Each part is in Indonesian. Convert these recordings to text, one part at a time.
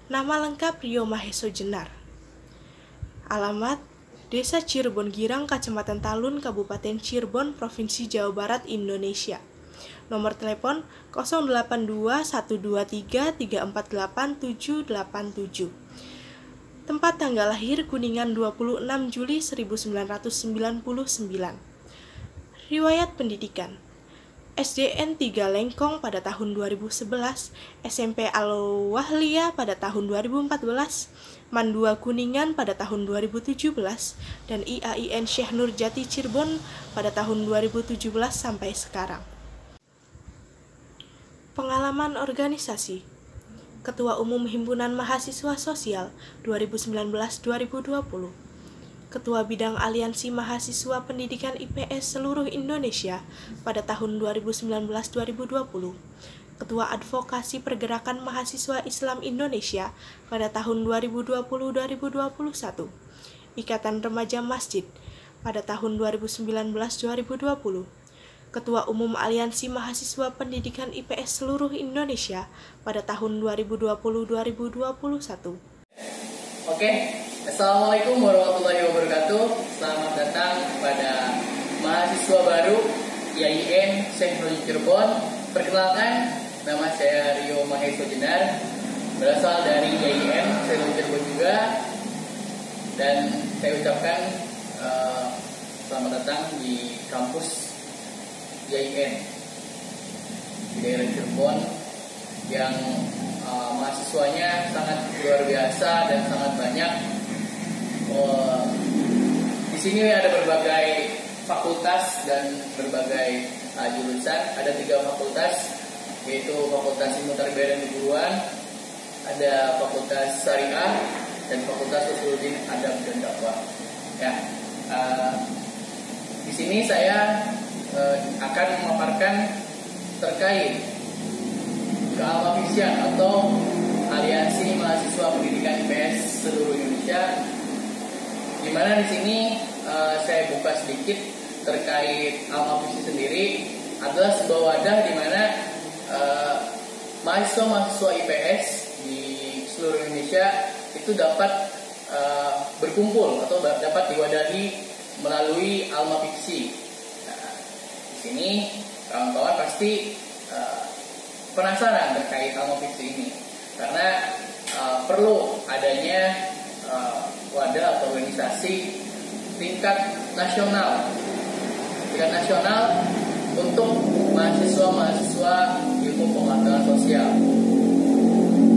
Nama lengkap Rio Maheso Jenar. Alamat Desa Cirebon Girang, Kecamatan Talun, Kabupaten Cirebon, Provinsi Jawa Barat, Indonesia. Nomor telepon 082123348787. Tempat tanggal lahir Kuningan 26 Juli 1999. Riwayat pendidikan: SDN 3 Lengkong pada tahun 2011, SMP Al-Wahliyah pada tahun 2014, MAN 2 Kuningan pada tahun 2017, dan IAIN Syekh Nurjati Cirebon pada tahun 2017 sampai sekarang. Pengalaman organisasi: Ketua Umum Himpunan Mahasiswa Sosial 2019-2020, Ketua Bidang Aliansi Mahasiswa Pendidikan IPS Seluruh Indonesia pada tahun 2019-2020, Ketua Advokasi Pergerakan Mahasiswa Islam Indonesia pada tahun 2020-2021, Ikatan Remaja Masjid pada tahun 2019-2020, Ketua Umum Aliansi Mahasiswa Pendidikan IPS Seluruh Indonesia pada tahun 2020-2021. Oke, Assalamualaikum warahmatullahi wabarakatuh. Selamat datang kepada mahasiswa baru IAIN Syekh Nurjati Cirebon. Perkenalkan, nama saya Rio Maheso Jenar, berasal dari IAIN Syekh Nurjati Cirebon juga. Dan saya ucapkan selamat datang di kampus IAIN di daerah Cirebon yang mahasiswanya sangat luar biasa dan sangat banyak. Di sini ada berbagai fakultas dan berbagai jurusan. Ada 3 fakultas, yaitu Fakultas Ilmu Tarbiyah dan Keguruan, ada Fakultas Syariah, dan Fakultas Usuluddin Adab dan Dakwah. Ya, di sini saya akan memaparkan terkait kealmafisian atau Aliansi Mahasiswa Pendidikan IPS Seluruh Indonesia, di mana di sini saya buka sedikit terkait almafisi sendiri. Adalah sebuah wadah di mana mahasiswa-mahasiswa IPS di seluruh Indonesia itu dapat berkumpul atau dapat diwadahi melalui almafiksi. Nah, di sini kawan-kawan pasti penasaran terkait almafiksi ini, karena perlu adanya wadah atau organisasi tingkat nasional untuk mahasiswa-mahasiswa ilmu pengetahuan sosial.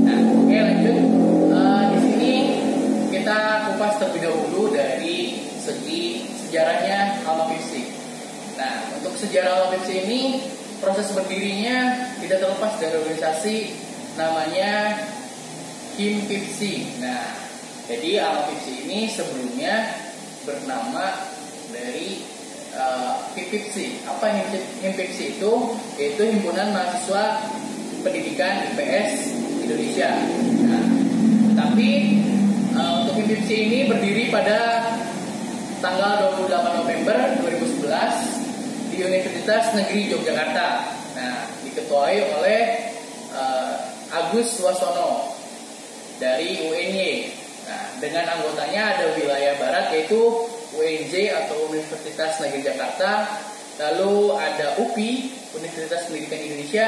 Nah, oke, lanjut. Di sini kita kupas terlebih dahulu dari segi sejarahnya almafiksi. Nah, untuk sejarah almafiksi ini, proses berdirinya tidak terlepas dari organisasi namanya Himpipsi. Nah, jadi almafiksi ini sebelumnya bernama dari Himpipsi. Apa Himpipsi itu? Yaitu Himpunan Mahasiswa Pendidikan IPS Indonesia. Nah, tapi untuk Himpipsi ini berdiri pada tanggal 28 November 2011 di Universitas Negeri Yogyakarta. Nah, diketuai oleh Agus Wasono dari UNY. Nah, dengan anggotanya ada wilayah barat, yaitu UNJ atau Universitas Negeri Jakarta, lalu ada UPI, Universitas Pendidikan Indonesia,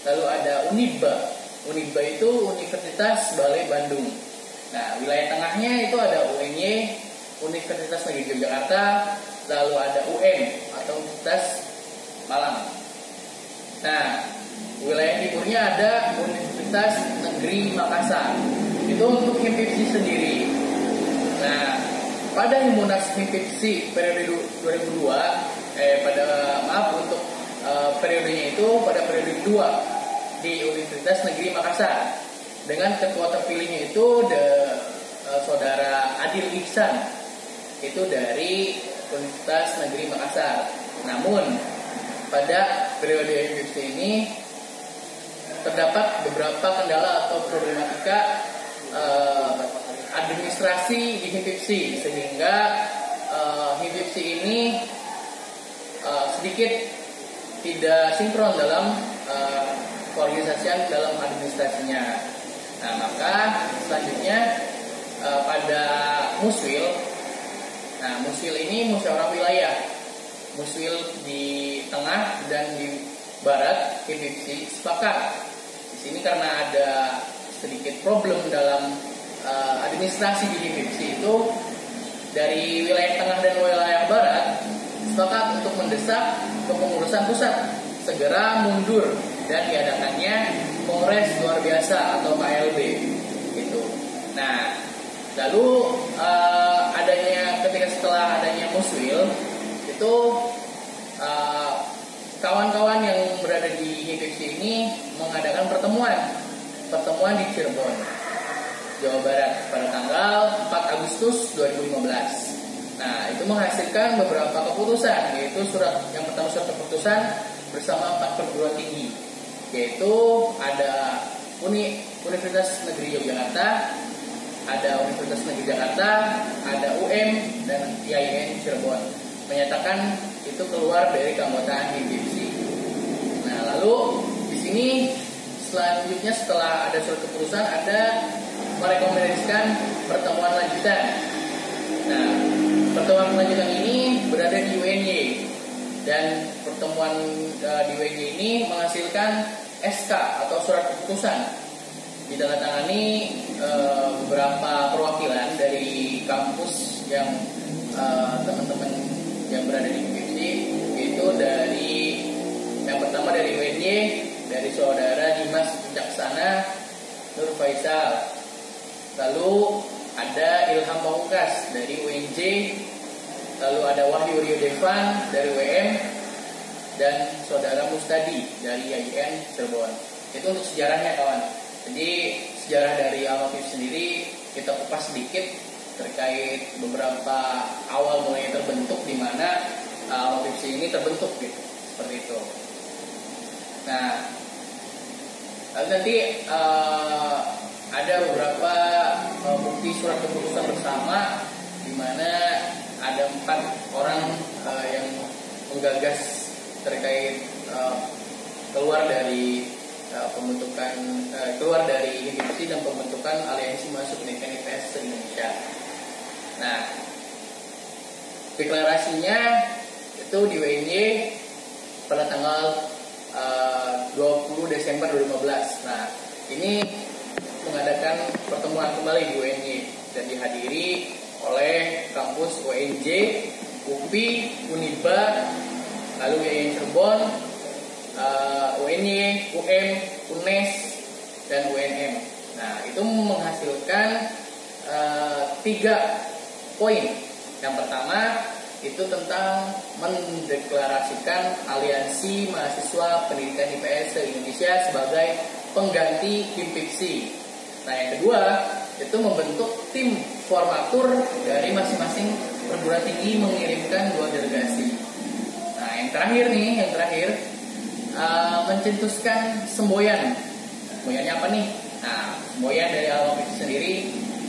lalu ada UNIBA. UNIBA itu Universitas Balai Bandung. Nah, wilayah tengahnya itu ada UNY, Universitas Negeri Yogyakarta, lalu ada UM atau Universitas Malang. Nah, wilayah timurnya ada Universitas Negeri Makassar. Itu untuk Himpipsi sendiri. Nah, pada Himpunan Himpipsi periode 2002, untuk periodenya itu pada periode kedua di Universitas Negeri Makassar, dengan ketua terpilihnya itu saudara Adil Ihsan, itu dari Universitas Negeri Makassar. Namun pada periode Himpipsi ini terdapat beberapa kendala atau problematika administrasi di Himpipsi, sehingga Himpipsi ini sedikit tidak sinkron dalam keorganisasian dalam administrasinya. Nah, maka selanjutnya pada Muswil. Nah, Muswil ini musyawarah wilayah. Muswil di tengah dan di barat HIPC sepakat. Di sini karena ada sedikit problem dalam administrasi di HIPC itu, dari wilayah tengah dan wilayah barat sepakat untuk mendesak kepengurusan pusat segera mundur dan diadakannya Kongres Luar Biasa atau KLB gitu. Nah, lalu setelah adanya Muswil itu kawan-kawan yang berada di HIPC ini mengadakan pertemuan di Cirebon, Jawa Barat pada tanggal 4 Agustus 2015. Nah, itu menghasilkan beberapa keputusan, yaitu yang pertama surat keputusan bersama 4 perguruan tinggi, yaitu ada Universitas Negeri Yogyakarta, ada Universitas Negeri Jakarta, ada UM, dan IAIN Cirebon, menyatakan itu keluar dari keanggotaan HIPC. Nah, lalu di sini selanjutnya setelah ada surat keputusan ada merekomendasikan pertemuan lanjutan. Nah, pertemuan lanjutan ini berada di UNY, dan pertemuan di UNY ini menghasilkan SK atau surat keputusan, ditandatangani beberapa perwakilan dari kampus yang teman-teman yang berada di HIPC, yaitu dari yang pertama dari UNY, dari saudara Dimas Wicaksana Nur Faisal, lalu ada Ilham Pamungkas dari UNJ, lalu ada Wahyu Rio Devan dari UM, dan saudara Mustadi dari IAIN Cirebon. Itu untuk sejarahnya, kawan. Jadi sejarah dari Al-Mafif sendiri kita kupas sedikit terkait beberapa awal mulanya terbentuk, di mana Al-Mafif ini terbentuk gitu, seperti itu. Nah, lalu nanti ada beberapa bukti surat keputusan bersama, di mana ada 4 orang yang menggagas terkait keluar dari keluar dari HIPC dan pembentukan aliansi masuk pendidikan IPS se-Indonesia. Nah, deklarasinya itu di UNY pada tanggal 20 Desember 2015. Nah, ini mengadakan pertemuan kembali di UNY dan dihadiri oleh kampus UNJ, UPI, Uniba, lalu IAIN Cirebon, UNY, UM, UNES, dan UNM. Nah, itu menghasilkan 3 poin. Yang pertama itu tentang mendeklarasikan aliansi mahasiswa pendidikan IPS se-Indonesia sebagai pengganti HIPC. Nah, yang kedua itu membentuk tim formatur dari masing-masing perguruan tinggi mengirimkan 2 delegasi. Nah, yang terakhir mencetuskan semboyan. Semboyannya apa nih? Nah, semboyan dari Al-Mafif sendiri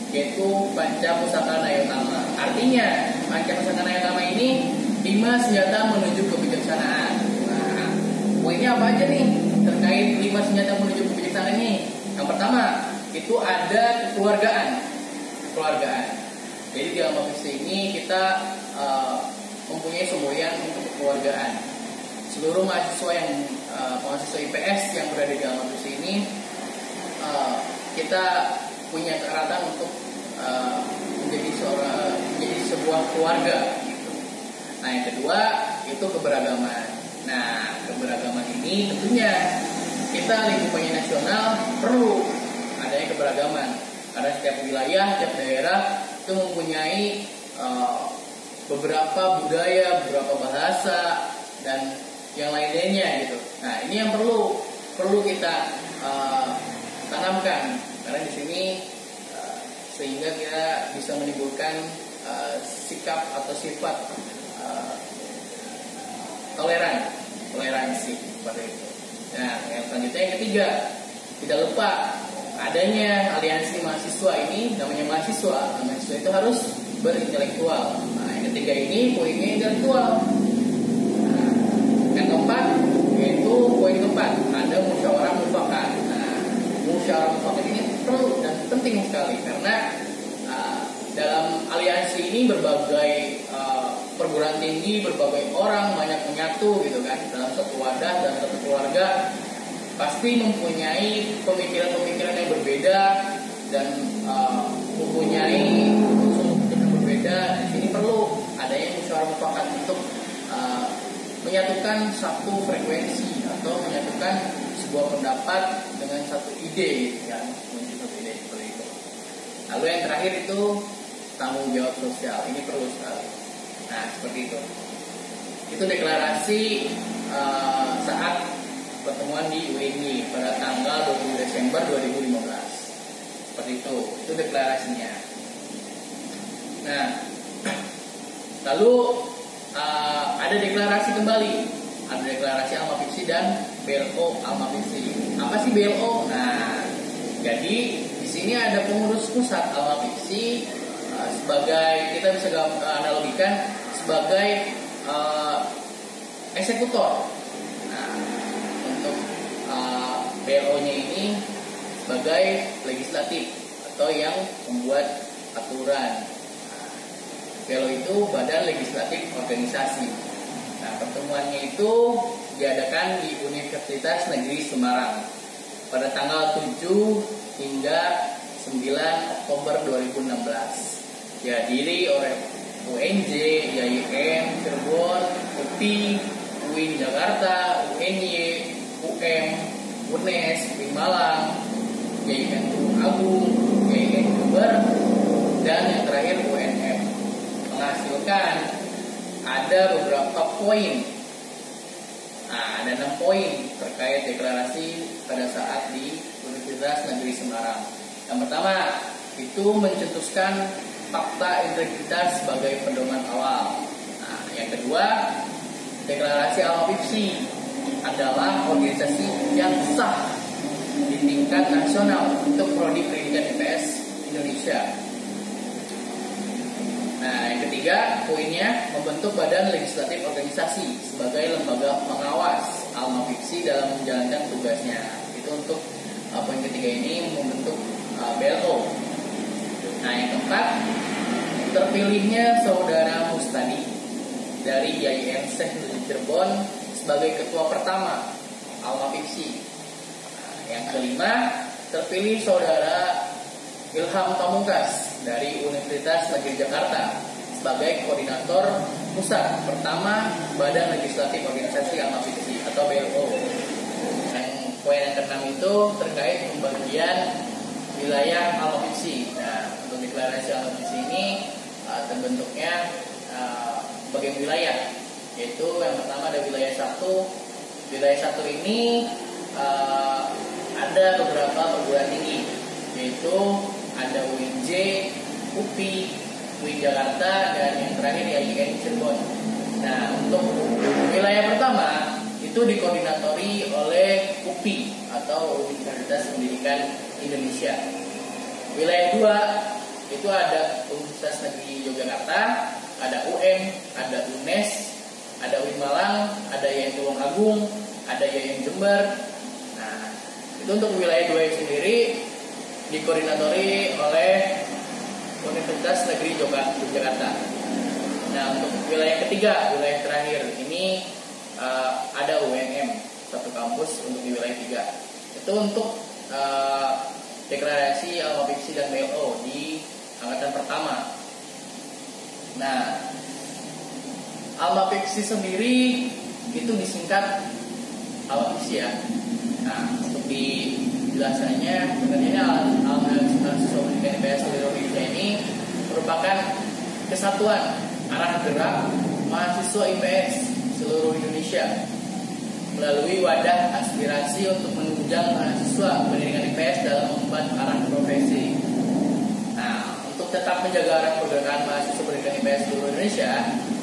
yaitu Panca Pusaka Nayotama. Artinya, Panca Pusaka Nayotama ini 5 senjata menuju kebijaksanaan. Nah, poinnya apa aja nih terkait 5 senjata menuju kebijaksanaan ini? Yang pertama, itu ada kekeluargaan. Jadi di Al-Mafif ini kita mempunyai semboyan untuk kekeluargaan. Seluruh mahasiswa IPS yang berada di Al-Mafif ini kita punya kekerasan untuk menjadi sebuah keluarga gitu. Nah, yang kedua itu keberagaman. Nah, keberagaman ini tentunya kita lingkupannya nasional perlu adanya keberagaman, karena setiap wilayah, setiap daerah itu mempunyai beberapa budaya, beberapa bahasa, dan yang lainnya gitu. Nah, ini yang perlu kita tanamkan, karena di sini sehingga kita bisa menimbulkan sikap atau sifat toleransi seperti itu. Nah, yang selanjutnya yang ketiga, tidak lupa adanya aliansi mahasiswa ini. Namanya mahasiswa itu harus berintelektual. Nah, yang ketiga ini poinnya intelektual. Nah, yang keempat yaitu poin keempat, ada musyawarah mufakat. Nah, musyawarah mufakat ini perlu dan penting sekali karena dalam aliansi ini berbagai perguruan tinggi, berbagai orang banyak menyatu gitu kan dalam satu wadah dan satu keluarga, pasti mempunyai pemikiran-pemikiran yang berbeda dan mempunyai unsur yang berbeda. Di sini perlu adanya musyawarah mufakat untuk menyatukan satu frekuensi atau menyatukan sebuah pendapat dengan satu ide yang berbeda seperti itu. Lalu yang terakhir itu tanggung jawab sosial, ini perlu sekali. Nah seperti itu. Itu deklarasi saat pertemuan di UNY pada tanggal 20 Desember 2015. Seperti itu deklarasinya. Nah, lalu ada deklarasi kembali, ada deklarasi Alma Fiksi dan BLO Alma Fiksi. Apa sih BLO? Nah, jadi di sini ada pengurus pusat Alma Fiksi sebagai, kita bisa analogikan sebagai eksekutor. Nah, untuk BLO-nya ini sebagai legislatif atau yang membuat aturan. BLO itu Badan Legislatif Organisasi. Nah, pertemuannya itu diadakan di Universitas Negeri Semarang pada tanggal 7 hingga 9 Oktober 2016. Dihadiri oleh UNJ, YIN, Cirebon, UPI, UIN Jakarta, UNY, UM, UNES, UIN Malang, YIN Tulung Agung, YIN Jember, dan yang terakhir UNM. Menghasilkan ada beberapa poin. Nah, ada 6 poin terkait deklarasi pada saat di Universitas Negeri Semarang. Yang pertama, itu mencetuskan fakta integritas sebagai pedoman awal. Nah, yang kedua, deklarasi Alma Fiksi adalah organisasi yang sah di tingkat nasional untuk prodi pendidikan IPS Indonesia. Nah, yang ketiga, poinnya membentuk badan legislatif organisasi sebagai lembaga pengawas Alma Fiksi dalam menjalankan tugasnya. Itu untuk poin ketiga ini membentuk BLO. Nah, yang keempat, terpilihnya Saudara Mustadi dari YIN Syekh Cirebon sebagai ketua pertama Alma Fiksi. Nah, yang kelima, terpilih Saudara Ilham Pamungkas dari Universitas Negeri Jakarta sebagai koordinator pusat pertama Badan Legislatif Organisasi Alma Fiksi atau BLO. Yang poin yang keenam itu terkait pembagian wilayah Alma Fiksi. Nah, untuk deklarasi Alma Fiksi ini terbentuknya bagian wilayah, yaitu yang pertama ada wilayah 1. Wilayah 1 ini ada beberapa perguruan tinggi, yaitu ada UNJ, UPI, UIN Jakarta, dan yang terakhir YIN Cirebon. Nah, untuk wilayah pertama itu dikoordinatori oleh UPI atau Universitas Pendidikan Indonesia. Wilayah 2 itu ada Universitas Negeri Yogyakarta, ada UM, ada UNES, ada UIN Malang, ada YIN Tulung Agung, ada YIN Jember. Nah, itu untuk wilayah 2 sendiri dikoordinatori oleh Universitas Negeri Yogyakarta. Nah, untuk wilayah ketiga, wilayah terakhir ini ada UNM, satu kampus untuk di wilayah 3. Itu untuk deklarasi Alma Fiksi dan BLO di angkatan pertama. Nah, Alma Fiksi sendiri itu disingkat Alma Fiksi ya. Nah, untuk dijelasannya sebenarnya Alma Mahasiswa Pendidikan IPS seluruh Indonesia ini merupakan kesatuan arah gerak mahasiswa IPS seluruh Indonesia melalui wadah aspirasi untuk menunjang mahasiswa pendidikan IPS dalam mengemban arah profesi. Nah, untuk tetap menjaga arah pergerakan mahasiswa pendidikan IPS seluruh Indonesia,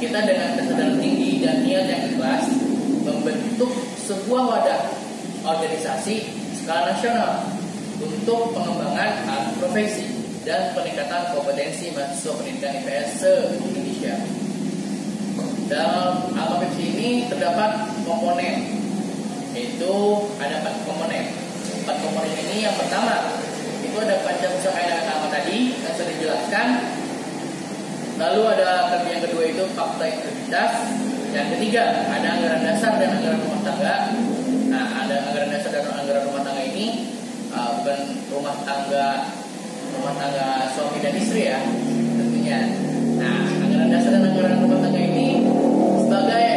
kita dengan kesadaran tinggi dan niat yang ikhlas membentuk sebuah wadah organisasi skala nasional untuk pengembangan arah profesi dan peningkatan kompetensi mahasiswa pendidikan IPS se-Indonesia. Dalam Alma Fiksi ini terdapat komponen, yaitu ada 4 komponen. 4 komponen ini yang pertama itu itu ada panca pusaka yang pertama tadi yang sudah dijelaskan. Lalu ada yang kedua itu fakta integritas. Yang ketiga ada anggaran dasar dan anggaran rumah tangga. Nah, ada anggaran dasar dan anggaran rumah tangga ini bukan rumah tangga suami dan istri ya tentunya. Nah, anggaran dasar dan anggaran rumah tangga ini sebagai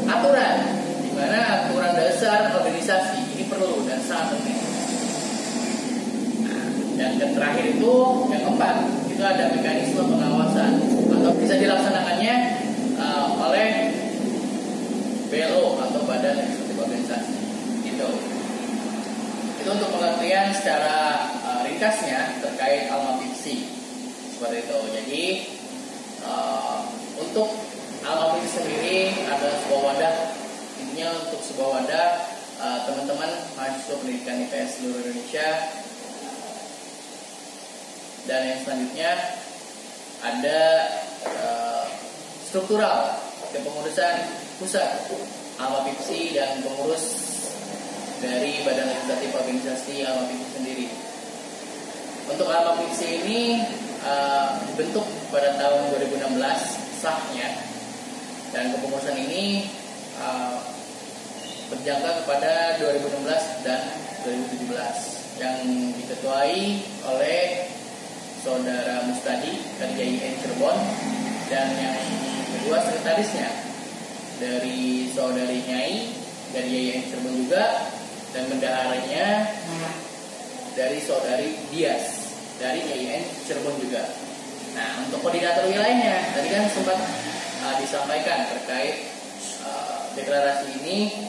aturan, di mana aturan dasar organisasi ini perlu dan sangat penting. Nah, dan yang terakhir itu yang keempat itu ada mekanisme pengawasan atau bisa dilaksanakannya oleh BLO atau Badan Eksekutif Organisasi. Itu untuk pengertian secara ringkasnya terkait Alma Fiksi seperti itu. Jadi untuk Alma Fiksi sendiri ada sebuah wadah, intinya untuk sebuah wadah teman-teman mahasiswa pendidikan IPS seluruh Indonesia. Dan yang selanjutnya ada struktural kepengurusan pusat Alma Fiksi dan pengurus dari Badan Legislatif Organisasi Alma Fiksi sendiri. Untuk Alma Fiksi ini dibentuk pada tahun 2016 sahnya, dan kepengurusan ini berjangka kepada 2016 dan 2017 yang diketuai oleh Saudara Mustadi dari YIN Cirebon, dan yang kedua sekretarisnya dari Saudari Nyai dari YIN Cirebon juga, dan bendaharanya dari Saudari Dias dari YIN Cirebon juga. Nah, untuk koordinator wilayahnya tadi kan sempat disampaikan terkait deklarasi ini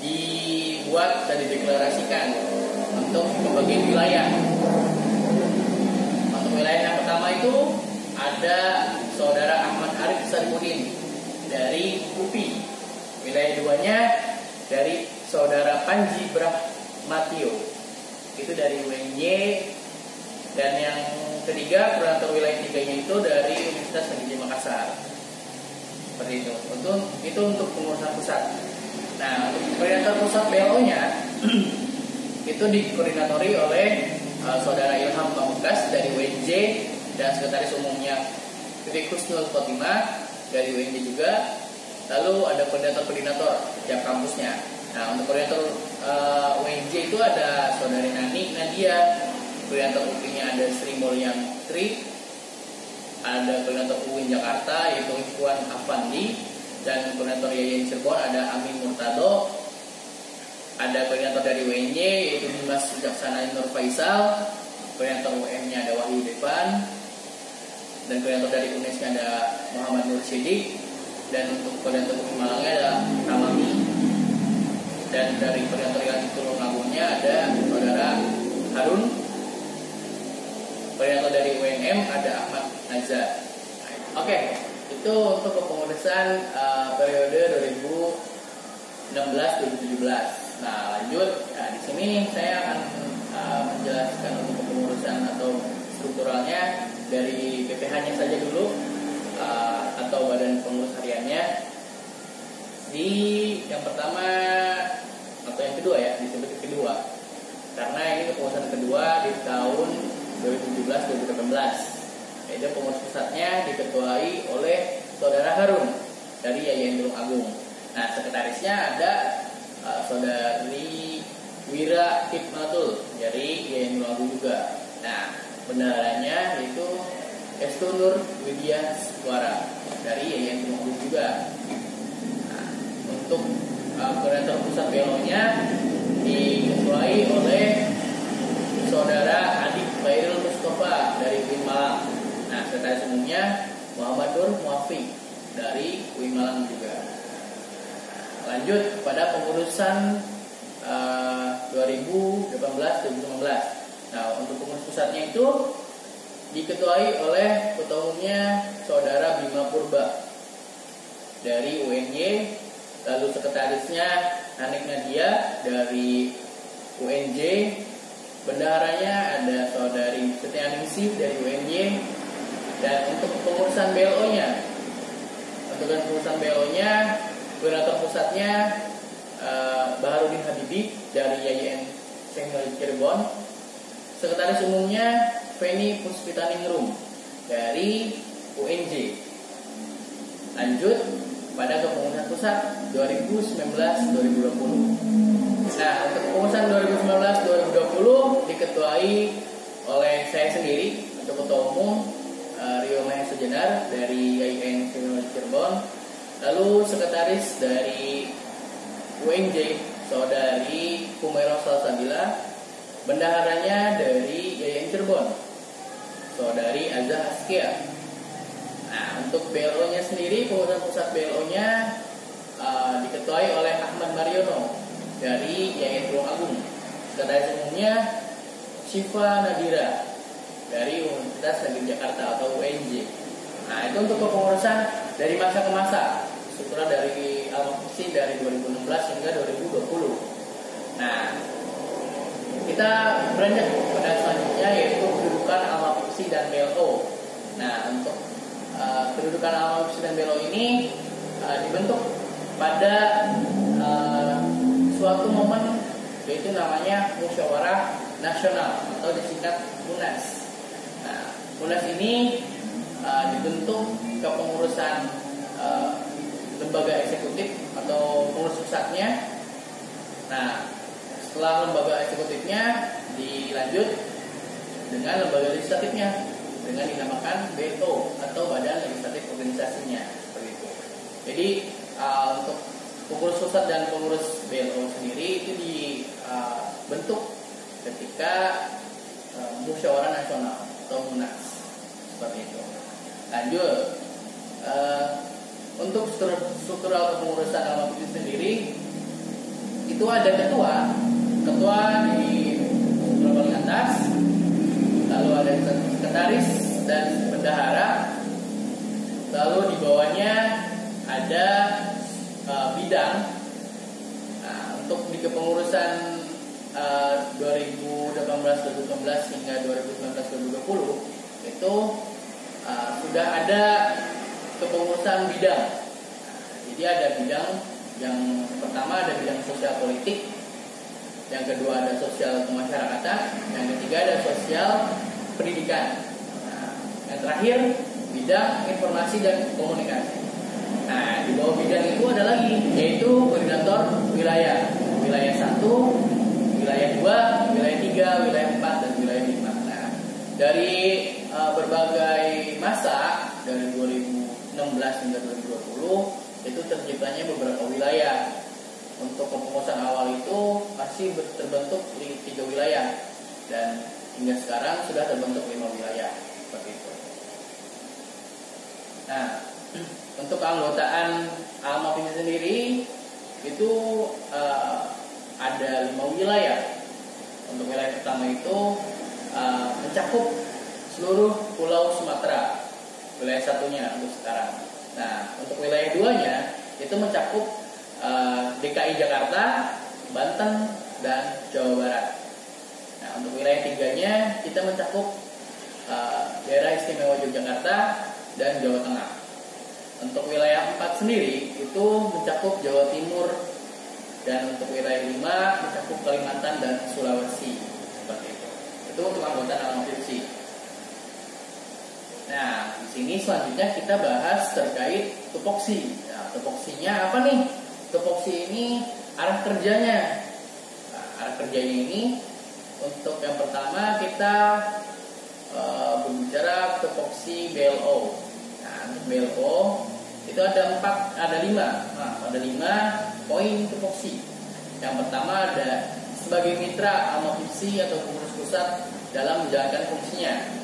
dibuat dan dideklarasikan untuk pembagian wilayah. Untuk wilayah yang pertama itu ada Saudara Ahmad Arif Saripudin dari UPI. Wilayah duanya dari Saudara Panji Brahmatio itu dari UNY, dan yang ketiga koordinator wilayah tiganya itu dari Universitas Negeri Makassar. Seperti itu. Itu untuk pengurusan pusat. Nah, untuk koordinator pusat BLO-nya itu dikoordinatori oleh Saudara Ilham Pamungkas dari UNJ, dan sekretaris umumnya Titik Husnul Khotimah dari UNJ juga. Lalu ada koordinator tiap kampusnya. Nah, untuk koordinator UNJ itu ada Saudari Nani Nadia, koordinator UPI-nya ada Sri Mulyam Tri, ada koordinator UIN Jakarta yaitu Ikhwan Afandi, dan koordinator YIN Cirebon ada Amin Murtado, ada koordinator dari UNY yaitu Dimas Wijaksana Nur Faisal, koordinator UM-nya ada Wahyu Devan, dan koordinator dari UNES-nya ada Muhammad Nur Sidik, dan untuk koordinator Malangnya ada Ramami, dan dari koordinator yang Tulungagunnya ada Saudara Harun, koordinator dari UNM ada Ahmad Nazar. Oke, itu untuk kepengurusan periode 2016-2017. Nah, lanjut. Nah, di sini saya akan menjelaskan untuk kepengurusan atau strukturalnya dari BPH-nya saja dulu, atau Badan Pengurus Hariannya. Di yang pertama atau yang kedua ya, disebut kedua, karena ini kepengurusan kedua di tahun 2017-2018. Yaitu pengurus pusatnya diketuai oleh Saudara Harun dari YIN Tulung Agung. Nah, sekretarisnya ada Saudari Wira Hikmatul dari YIN Tulung Agung juga. Nah, bendaharanya yaitu Estunur Widya Suara dari YIN Tulung Agung juga. Nah, untuk koordinator pusat BLO-nya diketuai oleh Saudara Adik Khairul Mustafa dari UIN Malang. Nah, sekretaris umumnya Muhammad Nur Muafiq dari UIN Malang juga. Lanjut pada pengurusan 2018-2019. Nah, untuk pengurus pusatnya itu diketuai oleh ketua umumnya Saudara Bima Purba dari UNY, lalu sekretarisnya Nanik Nadia dari UNJ, bendaharanya ada Saudari Setianingsih dari UNY, dan untuk pengurusan BLO-nya, koordinator pusatnya Baharudin Habibi dari YIN Teknologi Cirebon. Sekretaris Umumnya Feni Puspitaningrum dari UNJ. Lanjut pada kepengurusan pusat 2019-2020. Nah, untuk kepengurusan 2019-2020 diketuai oleh saya sendiri untuk Ketua Umum Rio Mahesa Jenar dari IAIN Teknologi Cirebon. Lalu sekretaris dari UNJ Saudari Kumero Salsabila. Bendaharanya dari IAIN Cirebon Saudari Azza Askia. Nah, untuk BLO-nya sendiri, pengurusan pusat BLO-nya diketuai oleh Ahmad Mariono dari IAIN Tulung Agung. Sekretaris Umumnya Syifa Nadira dari Universitas Negeri Jakarta atau UNJ. Nah, itu untuk kepengurusan dari masa ke masa, struktural dari alokasi dari 2016 hingga 2020. Nah, kita beranjak pada selanjutnya yaitu kedudukan alokasi dan BLO. Nah, untuk kedudukan alokasi dan BLO ini dibentuk pada suatu momen, yaitu namanya Musyawarah Nasional atau disingkat MUNAS. Nah, MUNAS ini dibentuk kepengurusan lembaga eksekutif atau pengurus pusatnya. Nah, setelah lembaga eksekutifnya dilanjut dengan lembaga legislatifnya dengan dinamakan BO atau Badan Legislatif Organisasinya, seperti itu. Jadi untuk pengurus pusat dan pengurus BLO sendiri itu dibentuk ketika Musyawarah Nasional atau MUNAS, seperti itu. Lanjut, untuk struktural kepengurusan alokasi sendiri itu ada ketua di struktural paling atas, lalu ada sekretaris dan bendahara, lalu di bawahnya ada bidang. Nah, untuk di kepengurusan 2018-2019 hingga 2019-2020 itu sudah ada kepengurusan bidang. Jadi ada bidang yang pertama ada bidang sosial politik, yang kedua ada sosial kemasyarakatan, yang ketiga ada sosial pendidikan. Nah, yang terakhir bidang informasi dan komunikasi. Nah, di bawah bidang itu ada lagi, yaitu koordinator wilayah. Wilayah 1, wilayah 2, wilayah 3, wilayah 4, dan wilayah 5. Nah, dari berbagai masa, dari 2016 hingga 2020, itu terciptanya beberapa wilayah. Untuk kepengurusan awal itu masih terbentuk 3 wilayah, dan hingga sekarang sudah terbentuk 5 wilayah, seperti itu. Nah, untuk keanggotaan Al-Mafini sendiri itu ada 5 wilayah. Untuk wilayah pertama itu mencakup seluruh Pulau Sumatera, wilayah satunya untuk sekarang. Nah, untuk wilayah 2-nya itu mencakup DKI Jakarta, Banten, dan Jawa Barat. Nah, untuk wilayah 3-nya kita mencakup daerah istimewa Yogyakarta dan Jawa Tengah. Untuk wilayah 4 sendiri itu mencakup Jawa Timur, dan untuk wilayah 5 mencakup Kalimantan dan Sulawesi, seperti itu. Itu untuk anggota Al-Mafini. Nah, di sini selanjutnya kita bahas terkait tupoksi. Nah, tupoksinya apa nih? Tupoksi ini arah kerjanya. Nah, arah kerjanya ini untuk yang pertama kita berbicara tupoksi BLO. Nah, untuk BLO itu ada 5. Nah, ada 5 poin tupoksi. Yang pertama ada sebagai mitra Al-Mafini atau pengurus pusat dalam menjalankan fungsinya.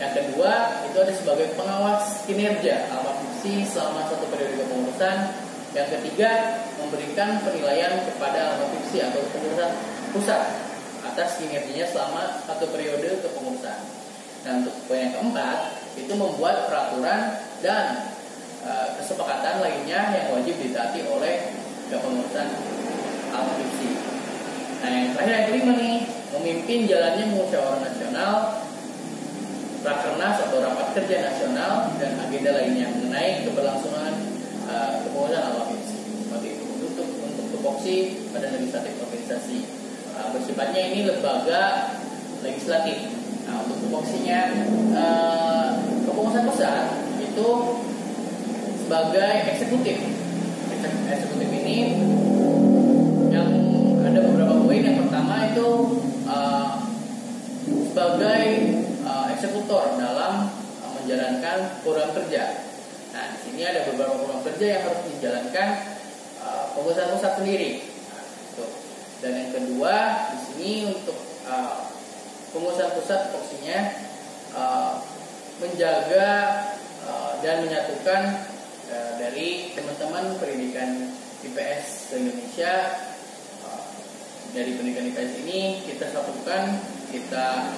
Yang kedua itu ada sebagai pengawas kinerja Al-Mafini selama 1 periode kepengurusan. Yang ketiga memberikan penilaian kepada Al-Mafini atau pengurusan pusat atas kinerjanya selama 1 periode kepengurusan. Dan untuk poin yang keempat itu membuat peraturan dan kesepakatan lainnya yang wajib ditaati oleh kepengurusan Al-Mafini. Nah, yang terakhir yang kelima nih, memimpin jalannya musyawarah nasional, rakernas atau rapat kerja nasional, dan agenda lainnya mengenai keberlangsungan kepengurusan Al-Mafini. Seperti itu untuk tupoksi pada legislatif organisasi bersifatnya ini lembaga legislatif. Nah, untuk tupoksinya kepengurusan pusat itu sebagai eksekutif. Eksekutif ini yang ada beberapa poin. Yang pertama itu sebagai eksekutor dalam menjalankan program kerja. Nah, di sini ada beberapa program kerja yang harus dijalankan pengurusan pusat sendiri. Nah, itu. Dan yang kedua di sini untuk pengurusan pusat fungsinya menjaga dan menyatukan dari teman-teman pendidikan IPS se-Indonesia. Dari pendidikan IPS ini kita satukan, kita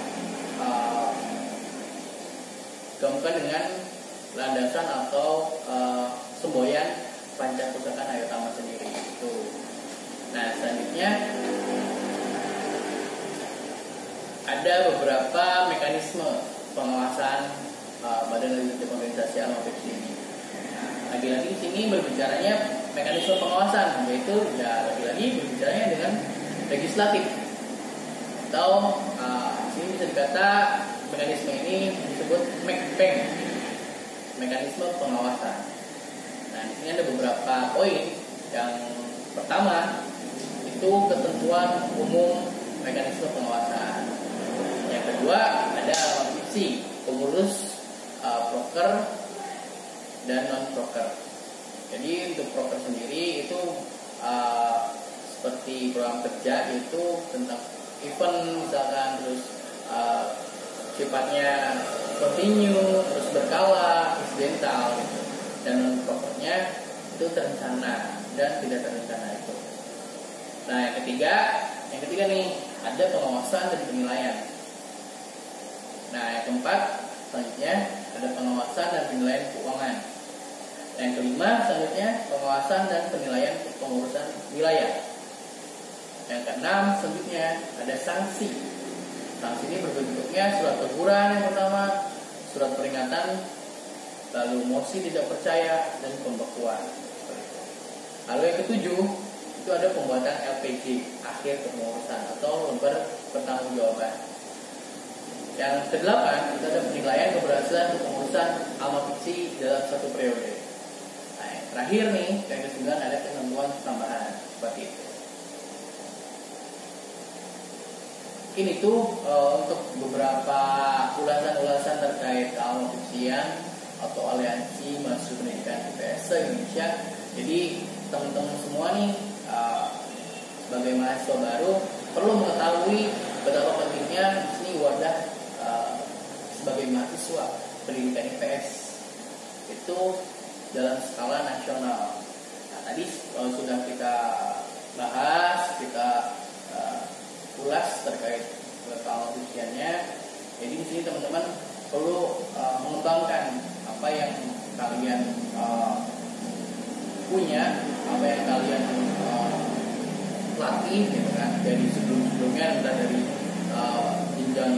gabungkan dengan landasan atau semboyan Pancapusakaan Hayatama sendiri itu. Nah, selanjutnya ada beberapa mekanisme pengawasan Badan Legislatif Organisasi Al-Mafiksi ini. Nah, lagi-lagi di sini berbicaranya mekanisme pengawasan, yaitu ya lagi-lagi berbicaranya dengan legislatif. Atau di sini bisa dikata mekanisme ini disebut MECPEN, mekanisme pengawasan. Nah, di sini ada beberapa poin. Yang pertama itu ketentuan umum mekanisme pengawasan. Yang kedua ada Al-Mafiksi, pengurus proker dan non proker. Jadi untuk proker sendiri itu seperti program kerja itu tentang event misalkan, terus sifatnya continue, terus berkala, insidental gitu. Dan non prokernya itu terencana dan tidak terencana itu. Nah, yang ketiga nih ada pengawasan dan penilaian. Nah, yang keempat selanjutnya ada pengawasan dan penilaian keuangan. Yang kelima selanjutnya pengawasan dan penilaian pengurusan wilayah. Yang keenam selanjutnya ada sanksi. Sanksi ini berbentuknya surat teguran yang pertama, surat peringatan, lalu mosi tidak percaya dan pembekuan. Lalu yang ketujuh itu ada pembuatan LPG, akhir kepengurusan atau lembar pertanggungjawaban. Yang kedelapan itu ada penilaian keberhasilan kepengurusan Al-Mafiksi dalam satu periode. Nah, yang terakhir nih, yang kesembilan ada ketentuan tambahan seperti itu. Ini tuh untuk beberapa ulasan-ulasan terkait Al-Mafiksian atau aliansi mahasiswa pendidikan IPS Indonesia. Jadi teman-teman semua nih sebagai mahasiswa baru perlu mengetahui betapa pentingnya di sini wadah sebagai mahasiswa pendidikan IPS itu dalam skala nasional. Nah, tadi sudah kita bahas, kita ulas terkait Al-Mafiksiannya. Jadi di sini teman-teman perlu mengembangkan apa yang kalian punya, apa yang kalian latih gitu kan dari sebelum-sebelumnya, entah dari jenjang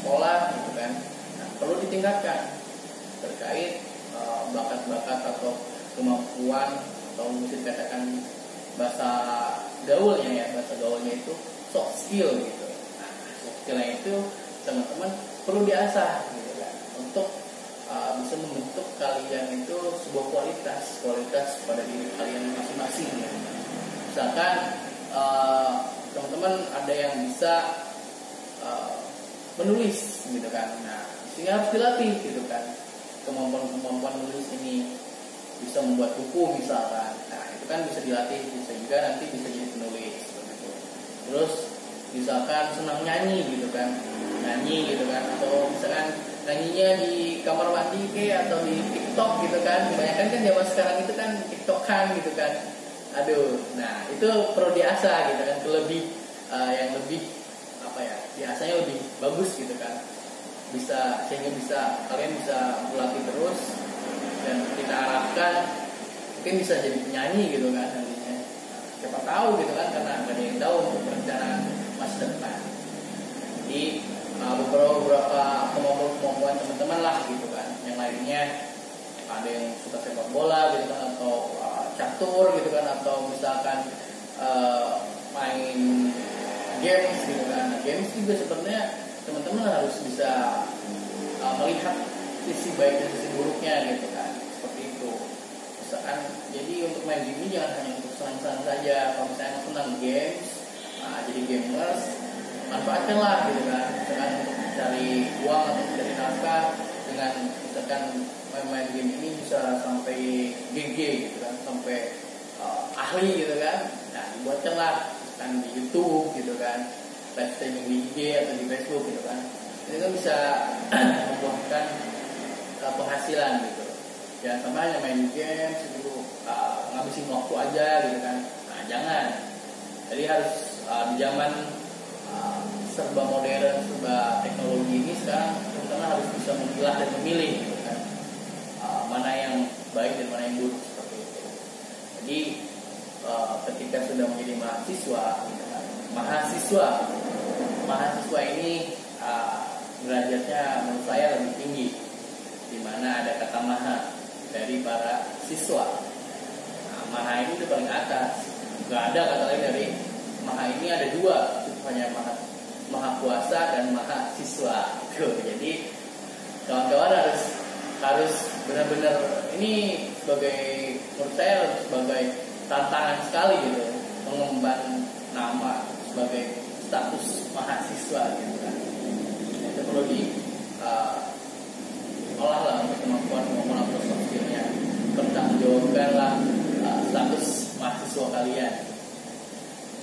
sekolah gitu kan. Nah, perlu ditingkatkan terkait bakat-bakat atau kemampuan atau bisa dikatakan bahasa gaulnya itu soft skill gitu. Nah, soft skillnya itu teman-teman perlu diasah gitu kan untuk bisa membentuk kalian itu sebuah kualitas pada diri kalian masing-masing ya. Misalkan teman-teman ada yang bisa menulis gitu kan. Nah, sehingga harus dilatih gitu kan. Kemampuan menulis ini bisa membuat buku misalkan. Nah, itu kan bisa dilatih, bisa juga nanti bisa jadi penulis gitu. Terus misalkan senang nyanyi gitu kan. Nyanyi gitu kan, atau misalkan nyanyinya di kamar mandi atau di TikTok gitu kan. Kebanyakan kan zaman sekarang itu kan TikTokan gitu kan. Aduh, nah itu perlu diasah gitu kan, yang lebih apa ya, diasahnya lebih bagus gitu kan, sehingga kalian bisa berlatih terus dan kita harapkan mungkin bisa jadi penyanyi gitu kan nantinya. Siapa tahu gitu kan, karena nggak ada yang tahu untuk perencanaan masa depan. Jadi beberapa kemampuan teman-teman lah gitu kan. Yang lainnya ada yang suka sepak bola gitu kan, atau catur gitu kan, atau misalkan main games gitu kan. Games juga sebenarnya teman-teman harus bisa melihat sisi baik dan sisi buruknya gitu kan, seperti itu. Misalkan jadi untuk main game ini jangan hanya untuk senang-senang saja. Kalau misalnya senang games, jadi gamers, manfaatkanlah gitu kan. Misalkan untuk mencari uang atau mencari nafkah dengan misalkan main game ini bisa sampai GG gitu kan, sampai ahli gitu kan. Nah, dibuatkanlah misalkan di YouTube gitu kan, live streaming di IG atau di Facebook gitu kan. Ini kan bisa membuahkan penghasilan gitu. Jangan sampai hanya main games itu ngabisin waktu aja gitu kan. Nah, jangan. Jadi harus di zaman serba modern, serba teknologi ini sekarang teman-teman harus bisa memilah dan memilih gitu kan. Mana yang baik dan mana yang buruk seperti itu. Jadi ketika sudah menjadi mahasiswa gitu kan. Mahasiswa ini derajatnya menurut saya lebih tinggi, di mana ada kata maha dari para siswa. Maha ini itu paling atas, nggak ada kata lain dari maha ini, ada dua, itu hanya maha kuasa dan maha siswa. Jadi kawan-kawan harus benar-benar, ini sebagai, menurut saya sebagai tantangan sekali gitu, mengemban nama sebagai status mahasiswa gitu kan. Itu perlu olah lah untuk kemampuan atau soft skillnya, bertanggungjawabkanlah status mahasiswa kalian.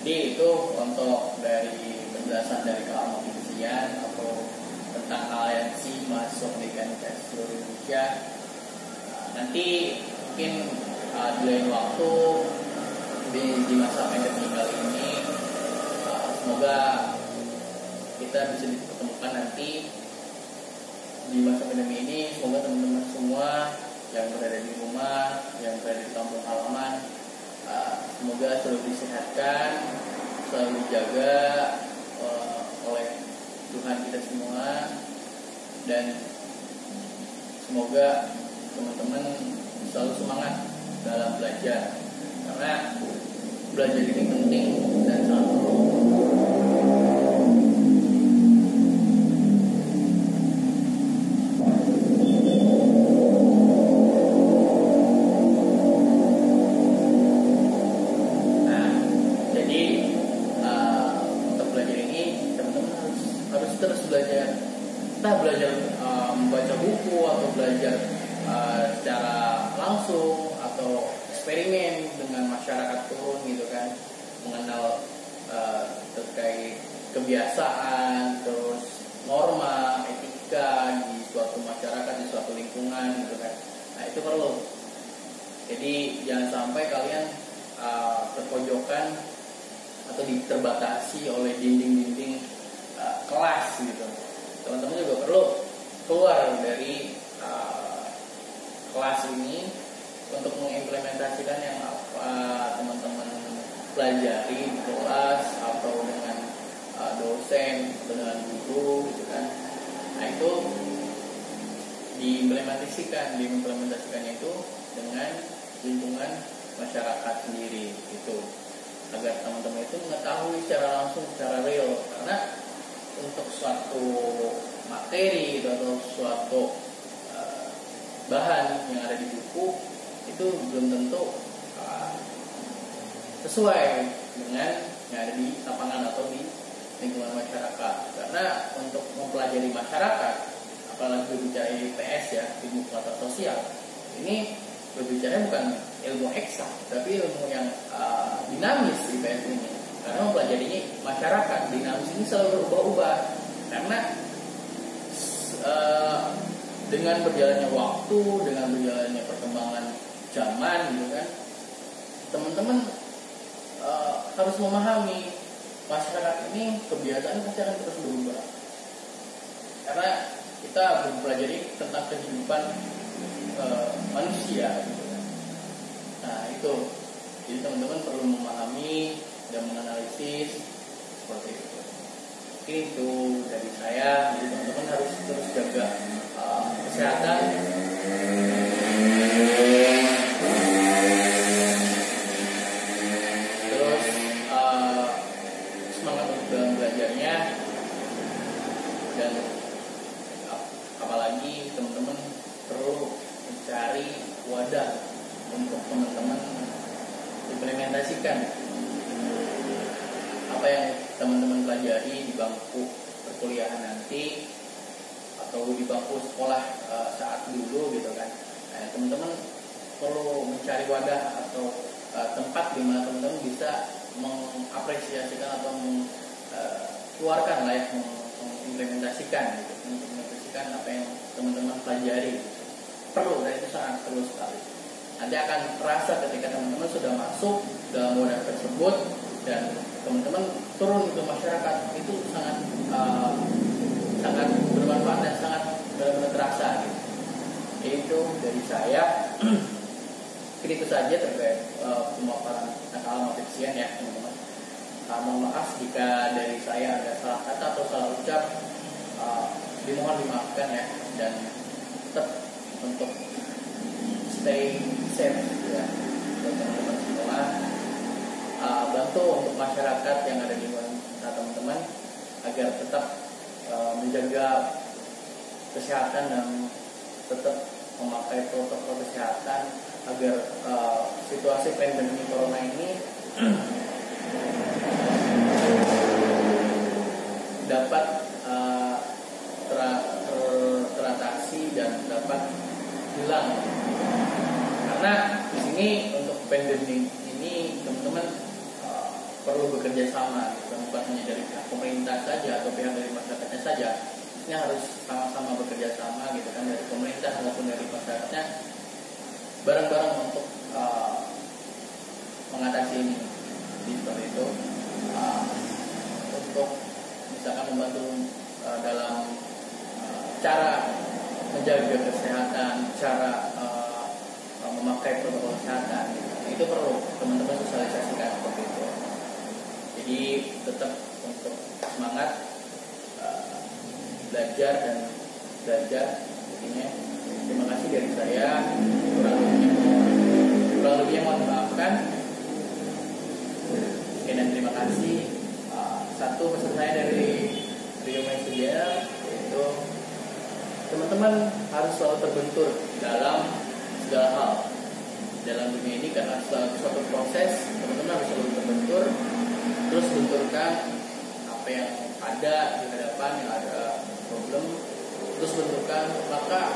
Jadi itu untuk dari penjelasan dari Ketua Kepolisian atau tentang aliansi mahasiswa pendidikan seluruh Indonesia. Nanti mungkin di lain waktu di masa pandemi kali ini, semoga kita bisa dipertemukan nanti di masa pandemi ini. Semoga teman-teman semua yang berada di rumah, yang berada di kampung halaman, semoga selalu disehatkan, selalu dijaga oleh Tuhan kita semua, dan semoga teman-teman selalu semangat dalam belajar, karena belajar ini penting dan sangat perlu. Kita belajar membaca buku atau belajar secara langsung atau eksperimen dengan masyarakat turun gitu kan, mengenal terkait kebiasaan, terus norma, etika di suatu masyarakat, di suatu lingkungan gitu kan. Nah, itu perlu. Jadi jangan sampai kalian terpojokan atau terbatasi oleh dinding-dinding kelas gitu. Teman-teman juga perlu keluar dari kelas ini untuk mengimplementasikan yang apa teman-teman pelajari di kelas atau dengan dosen atau dengan guru gitu kan. Nah, itu diimplementasikannya itu dengan lingkungan masyarakat sendiri gitu, agar teman-teman itu mengetahui secara langsung, secara real. Karena untuk suatu materi atau suatu bahan yang ada di buku itu belum tentu sesuai dengan yang ada di lapangan atau di lingkungan masyarakat. Karena untuk mempelajari masyarakat, apalagi berbicara IPS ya, ilmu pengetahuan sosial, ini berbicara bukan ilmu eksak, tapi ilmu yang dinamis IPS ini. Karena mempelajari masyarakat, dinamis ini selalu berubah-ubah. Karena dengan berjalannya waktu, dengan berjalannya perkembangan zaman gitu kan, teman-teman harus memahami masyarakat ini kebiasaan pasti akan terus berubah. Karena kita mempelajari tentang kehidupan manusia gitu kan. Nah, itu. Jadi teman-teman perlu memahami dan menganalisis seperti itu. Mungkin itu dari saya. Jadi teman-teman harus terus jaga kesehatan, terus semangat untuk dalam perkuliahan nanti atau di bangku sekolah saat dulu gitu kan. Nah, teman-teman perlu mencari wadah atau tempat di mana teman-teman bisa mengapresiasikan atau mengeluarkan lah ya, mengimplementasikan gitu, mengimplementasikan apa yang teman-teman pelajari gitu. Perlu, dan itu sangat perlu sekali. Nanti akan terasa ketika teman-teman sudah masuk dalam wadah tersebut dan teman-teman turun ke masyarakat, itu sangat sangat bermanfaat dan sangat benar-benar terasa gitu. Itu dari saya. Itu saja terkait pemaparan tentang Alma ya teman-teman. Mohon maaf jika dari saya ada salah kata atau salah ucap, dimohon dimaafkan ya, dan tetap untuk stay safe ya untuk teman-teman semua. Bantu untuk masyarakat yang ada di luar teman-teman agar tetap menjaga kesehatan dan tetap memakai protokol kesehatan agar situasi pandemi corona ini dapat teratasi dan dapat hilang. Karena di sini untuk pandemi ini teman-teman perlu bekerja sama, bukan hanya dari pihak pemerintah saja atau pihak dari masyarakatnya saja. Ini harus sama-sama bekerja sama gitu kan, dari pemerintah maupun dari masyarakatnya bareng-bareng untuk mengatasi ini. Seperti itu, untuk misalkan membantu dalam cara menjaga kesehatan, cara memakai protokol kesehatan, itu perlu teman-teman sosialisasikan seperti itu. Jadi tetap untuk semangat belajar dan belajar intinya. Terima kasih dari saya, kurang lebihnya mohon dimaafkan. Oke, dan terima kasih. Satu pesan saya dari Rio Media, yaitu teman-teman harus selalu terbentur dalam segala hal dalam dunia ini, karena suatu proses teman-teman harus selalu terbentur, terus benturkan apa yang ada di hadapan, yang ada problem, terus benturkan, maka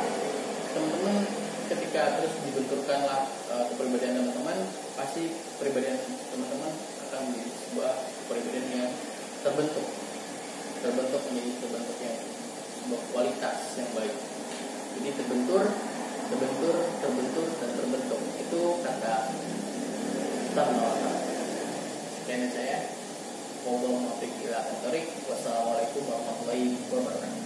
teman-teman ketika terus dibenturkanlah kepribadian teman-teman, pasti kepribadian teman-teman akan menjadi sebuah kepribadian yang terbentuk menjadi yang sebuah kualitas yang baik. Jadi terbentur dan terbentuk, itu kata Tarnawata. Sekian saya. Wassalamualaikum warahmatullahi wabarakatuh.